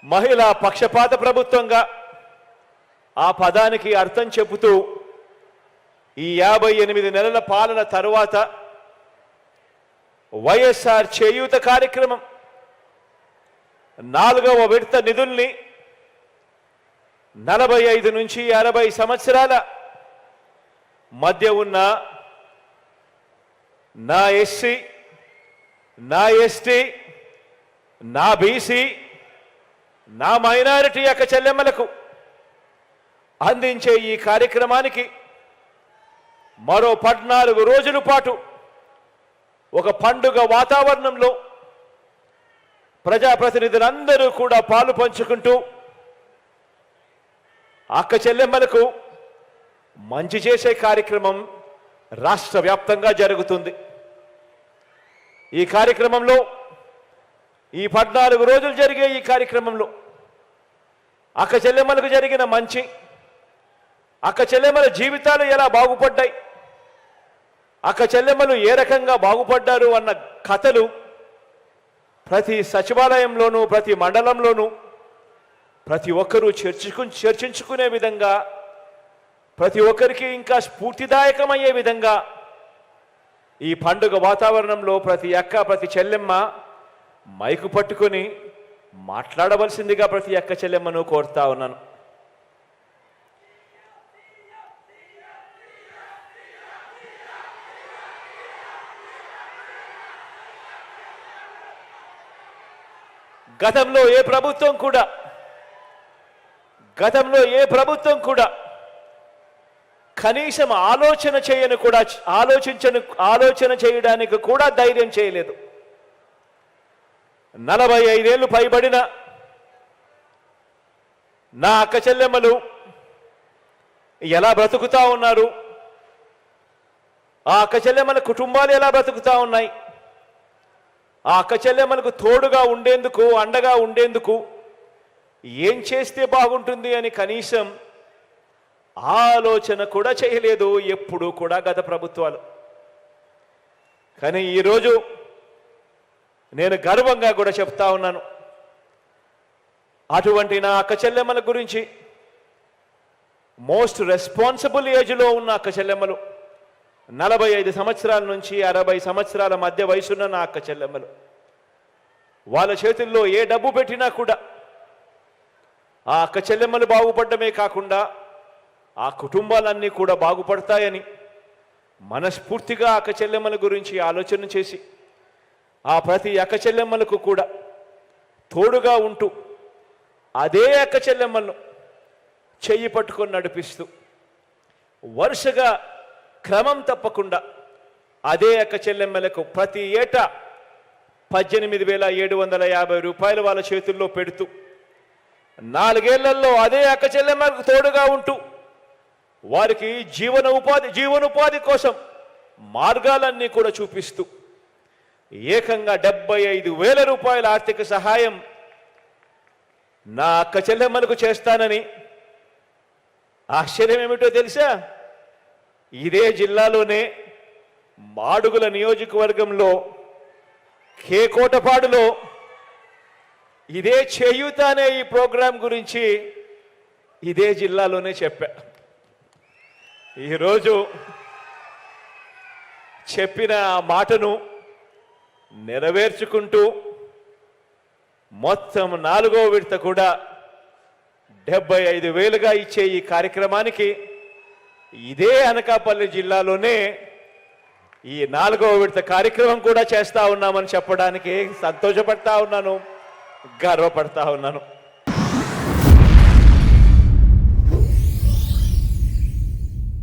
మహిళా పక్షపాత ప్రభుత్వంగా ఆ పదానికి అర్థం చెబుతూ ఈ 58 నెలల పాలన తరువాత వైఎస్ఆర్ చేయూత కార్యక్రమం 4వ విడత నిధుల్ని 45 నుంచి 60 సంవత్సరాల మధ్య ఉన్న నా ఎస్సీ, నా ఎస్టీ, నా బీసీ, నా మైనారిటీ అక్క చెల్లెమ్మలకు అందించే ఈ కార్యక్రమానికి మరో 14 రోజుల పాటు ఒక పండుగ వాతావరణంలో ప్రజాప్రతినిధులందరూ కూడా పాలు పంచుకుంటూ అక్క చెల్లెమ్మలకు మంచి చేసే కార్యక్రమం రాష్ట్ర వ్యాప్తంగా జరుగుతుంది. ఈ కార్యక్రమంలో ఈ 14 రోజులు జరిగే ఈ కార్యక్రమంలో అక్క చెల్లెమ్మలకు జరిగిన మంచి, అక్క చెల్లెమ్మల జీవితాలు ఎలా బాగుపడ్డాయి, అక్క చెల్లెమ్మలు ఏ రకంగా బాగుపడ్డారు అన్న కథలు ప్రతి సచివాలయంలోనూ ప్రతి మండలంలోనూ ప్రతి ఒక్కరూ చర్చించుకునే విధంగా, ప్రతి ఒక్కరికి ఇంకా స్ఫూర్తిదాయకమయ్యే విధంగా ఈ పండుగ వాతావరణంలో ప్రతి అక్క ప్రతి చెల్లెమ్మ మైకు పట్టుకొని మాట్లాడవలసిందిగా ప్రతి అక్క చెల్లెమ్మను కోరుతా ఉన్నాను. గతంలో ఏ ప్రభుత్వం కూడా కనీసం ఆలోచన చేయడానికి కూడా ధైర్యం చేయలేదు. 45 ఏళ్ళు పైబడిన నా అక్క చెల్లెమ్మలు ఎలా బ్రతుకుతా ఉన్నారు, ఆ అక్క చెల్లెమ్మల కుటుంబాలు ఎలా బ్రతుకుతా ఉన్నాయి, ఆ అక్క చెల్లెమ్మలకు తోడుగా ఉండేందుకు, అండగా ఉండేందుకు ఏం చేస్తే బాగుంటుంది అని కనీసం ఆలోచన కూడా చేయలేదు ఎప్పుడు కూడా గత ప్రభుత్వాలు. కానీ ఈరోజు నేను గర్వంగా కూడా చెప్తా ఉన్నాను, అటువంటి నా అక్క చెల్లెమ్మల గురించి, మోస్ట్ రెస్పాన్సిబుల్ ఏజ్లో ఉన్న అక్క చెల్లెమ్మలు, 45 సంవత్సరాల నుంచి 60 సంవత్సరాల మధ్య వయసున్న నా అక్క చెల్లెమ్మలు, వాళ్ళ చేతుల్లో ఏ డబ్బు పెట్టినా కూడా ఆ అక్క చెల్లెమ్మలు బాగుపడమే కాకుండా ఆ కుటుంబాలన్నీ కూడా బాగుపడతాయని మనస్ఫూర్తిగా అక్క చెల్లెమ్మల గురించి ఆలోచన చేసి ఆ ప్రతి అక్క చెల్లెమ్మలకు కూడా తోడుగా ఉంటూ అదే అక్క చెల్లెమ్మలను చెయ్యి పట్టుకొని నడిపిస్తూ వరుసగా క్రమం తప్పకుండా అదే అక్క చెల్లెమ్మలకు ప్రతి ఏటా 18,750 రూపాయలు వాళ్ళ చేతుల్లో పెడుతూ 4 ఏళ్లలో అదే అక్క చెల్లెమ్మలకు తోడుగా ఉంటూ వారికి జీవనోపాధి కోసం మార్గాలన్నీ కూడా చూపిస్తూ ఏకంగా 75,000 రూపాయల ఆర్థిక సహాయం నా అక్క చెల్లెమ్మలకు చేస్తానని, ఆశ్చర్యం ఏమిటో తెలుసా, ఇదే జిల్లాలోనే మాడుగుల నియోజకవర్గంలో కేకోటపాడులో ఇదే చేయూత అనే ఈ ప్రోగ్రాం గురించి ఇదే జిల్లాలోనే చెప్పా. ఈరోజు చెప్పిన ఆ మాటను నెరవేర్చుకుంటూ మొత్తం 4వ విడత కూడా 75,000గా ఇచ్చే ఈ కార్యక్రమానికి ఇదే అనకాపల్లి జిల్లాలోనే ఈ 4వ విడత కార్యక్రమం కూడా చేస్తా ఉన్నామని చెప్పడానికి సంతోషపడతా ఉన్నాను, గర్వపడతా ఉన్నాను.